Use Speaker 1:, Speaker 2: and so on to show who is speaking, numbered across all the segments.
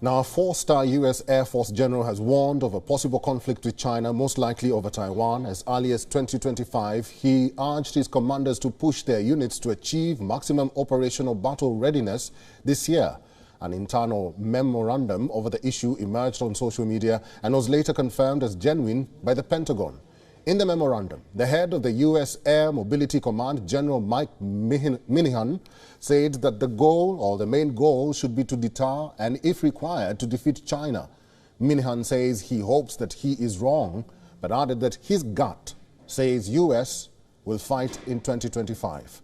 Speaker 1: Now, a four-star U.S. Air Force general has warned of a possible conflict with China, most likely over Taiwan. As early as 2025, he urged his commanders to push their units to achieve maximum operational battle readiness this year. An internal memorandum over the issue emerged on social media and was later confirmed as genuine by the Pentagon. In the memorandum, the head of the U.S. Air Mobility Command, General Mike Minihan, said that the goal, or the main goal, should be to deter and, if required, to defeat China. Minihan says he hopes that he is wrong, but added that his gut says U.S. will fight in 2025.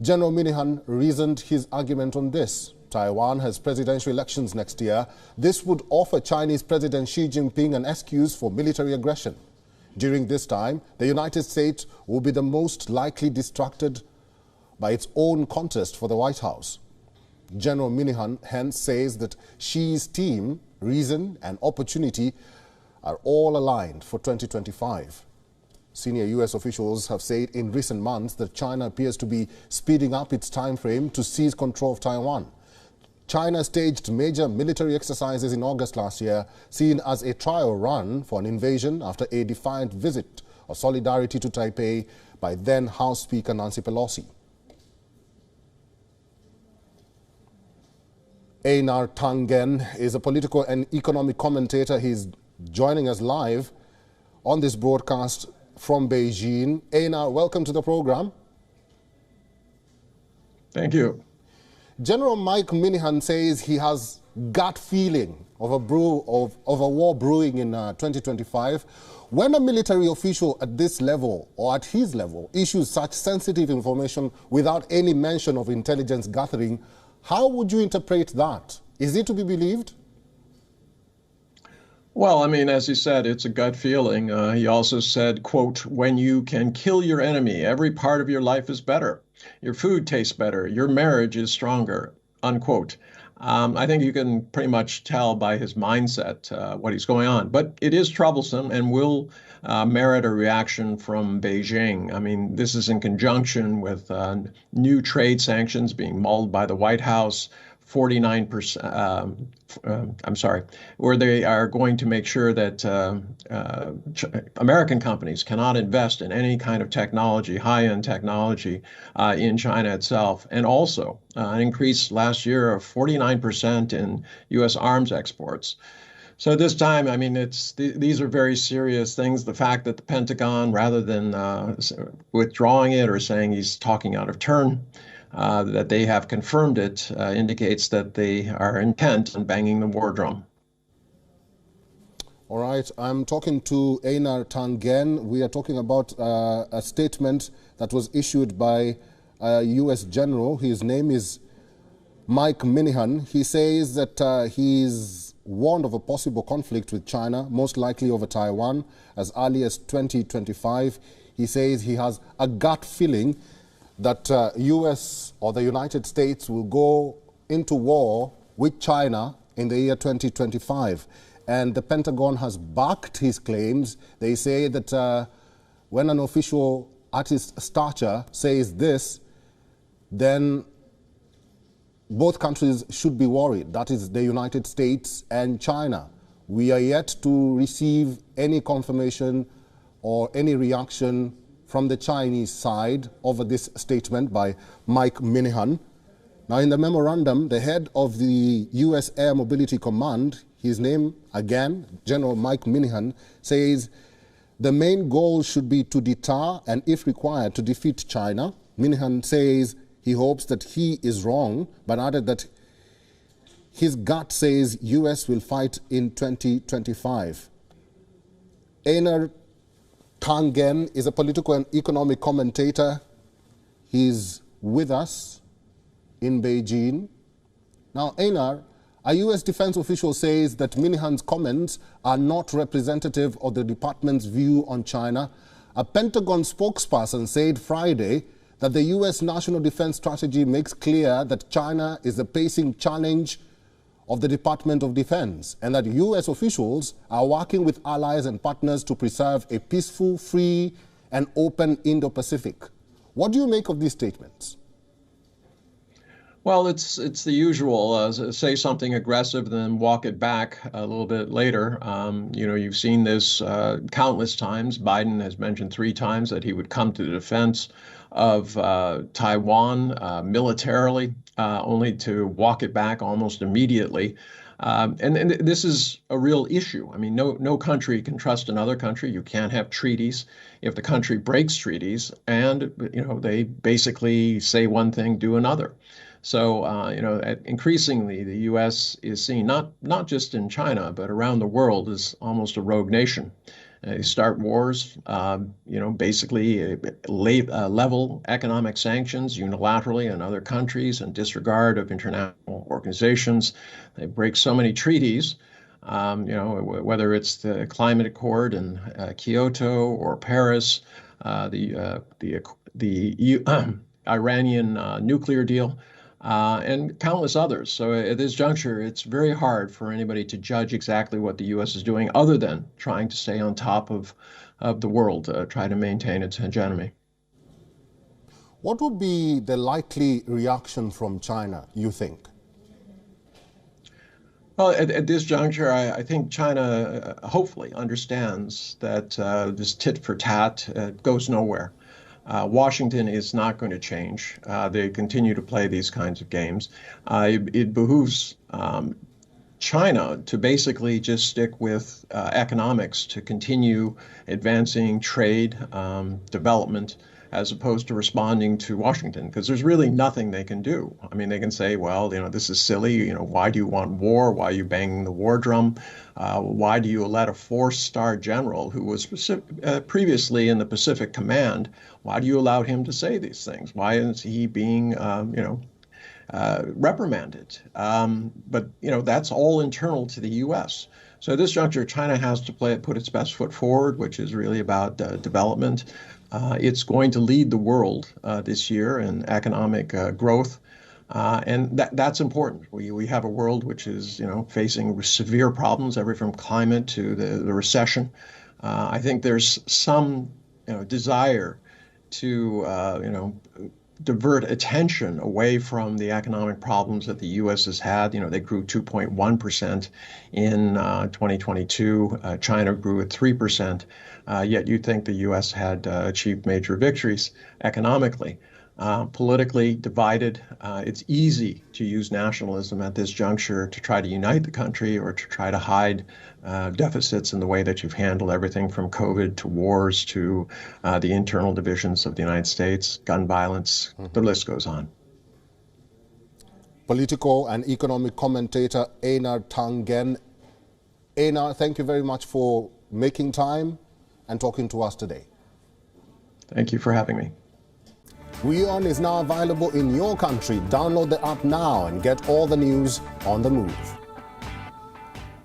Speaker 1: General Minihan reasoned his argument on this. Taiwan has presidential elections next year. This would offer Chinese President Xi Jinping an excuse for military aggression. During this time, the United States will be the most likely distracted by its own contest for the White House. General Minihan hence says that Xi's team, reason and opportunity are all aligned for 2025. Senior U.S. officials have said in recent months that China appears to be speeding up its time frame to seize control of Taiwan. China staged major military exercises in August last year, seen as a trial run for an invasion after a defiant visit of solidarity to Taipei by then House Speaker Nancy Pelosi. Einar Tangen is a political and economic commentator. He's joining us live on this broadcast from Beijing. Einar, welcome to the program.
Speaker 2: Thank you.
Speaker 1: General Mike Minihan says he has gut feeling of a war brewing in 2025. When a military official at this level or at his level issues such sensitive information without any mention of intelligence gathering, how would you interpret that? Is it to be believed?
Speaker 2: Well, I mean, as he said, it's a gut feeling. He also said, quote, when you can kill your enemy, every part of your life is better. Your food tastes better. Your marriage is stronger, unquote. I think you can pretty much tell by his mindset what he's going on. But it is troublesome and will merit a reaction from Beijing. I mean, this is in conjunction with new trade sanctions being mulled by the White House, 49%, where they are going to make sure that American companies cannot invest in any kind of technology, high-end technology in China itself, and also an increase last year of 49% in U.S. arms exports. So this time, I mean, these are very serious things. The fact that the Pentagon, rather than withdrawing it or saying he's talking out of turn, that they have confirmed it indicates that they are intent on banging the war drum.
Speaker 1: All right, I'm talking to Einar Tangen. We are talking about a statement that was issued by a U.S. general. His name is Mike Minihan. He says that he's warned of a possible conflict with China, most likely over Taiwan, as early as 2025. He says he has a gut feeling that U.S. or the United States will go into war with China in the year 2025. And the Pentagon has backed his claims. They say that when an official at his stature says this, then both countries should be worried. That is the United States and China. We are yet to receive any confirmation or any reaction from the Chinese side over this statement by Mike Minihan. Now, in the memorandum, the head of the U.S. Air Mobility Command, his name again, General Mike Minihan, says the main goal should be to deter and, if required, to defeat China. Minihan says he hopes that he is wrong, but added that his gut says U.S. will fight in 2025. Einar Tangen is a political and economic commentator. He's with us in Beijing. Now, Einar, a U.S. defense official says that Minihan's comments are not representative of the department's view on China. A Pentagon spokesperson said Friday that the U.S. national defense strategy makes clear that China is the pacing challenge of the Department of Defense, and that U.S. officials are working with allies and partners to preserve a peaceful, free, and open Indo-Pacific. What do you make of these statements?
Speaker 2: Well, it's the usual. Say something aggressive, then walk it back a little bit later. You've seen this countless times. Biden has mentioned 3 times that he would come to the defense of Taiwan militarily, only to walk it back almost immediately. And this is a real issue. I mean, no country can trust another country. You can't have treaties if the country breaks treaties, and they basically say one thing, do another. So, increasingly, the U.S. is seen not just in China, but around the world as almost a rogue nation. They start wars, basically level economic sanctions unilaterally on other countries in disregard of international organizations. They break so many treaties, whether it's the climate accord in Kyoto or Paris, the Iranian nuclear deal. And countless others. So at this juncture, it's very hard for anybody to judge exactly what the U.S. is doing other than trying to stay on top of the world, try to maintain its hegemony.
Speaker 1: What would be the likely reaction from China, you think?
Speaker 2: Well, at this juncture, I think China hopefully understands that this tit for tat goes nowhere. Washington is not going to change. They continue to play these kinds of games. It behooves China to basically just stick with economics to continue advancing trade, development, as opposed to responding to Washington, because there's really nothing they can do. I mean, they can say, well, this is silly. Why do you want war? Why are you banging the war drum? Why do you let a 4-star general who was previously in the Pacific Command, why do you allow him to say these things? Why is he being, reprimanded? But that's all internal to the U.S. So at this juncture, China has to put its best foot forward, which is really about development. It's going to lead the world this year in economic growth. And that's important. We have a world which is, facing severe problems, everything from climate to the recession. I think there's some, desire to, divert attention away from the economic problems that the U.S. has had. They grew 2.1% in 2022. China grew at 3%. Yet you'd think the U.S. had achieved major victories economically. Politically divided, it's easy to use nationalism at this juncture to try to unite the country or to try to hide deficits in the way that you've handled everything from COVID to wars to the internal divisions of the United States, gun violence, the list goes on.
Speaker 1: Political and economic commentator Einar Tangen. Einar, thank you very much for making time and talking to us today.
Speaker 2: Thank you for having me.
Speaker 1: WION is now available in your country. Download the app now and get all the news on the move.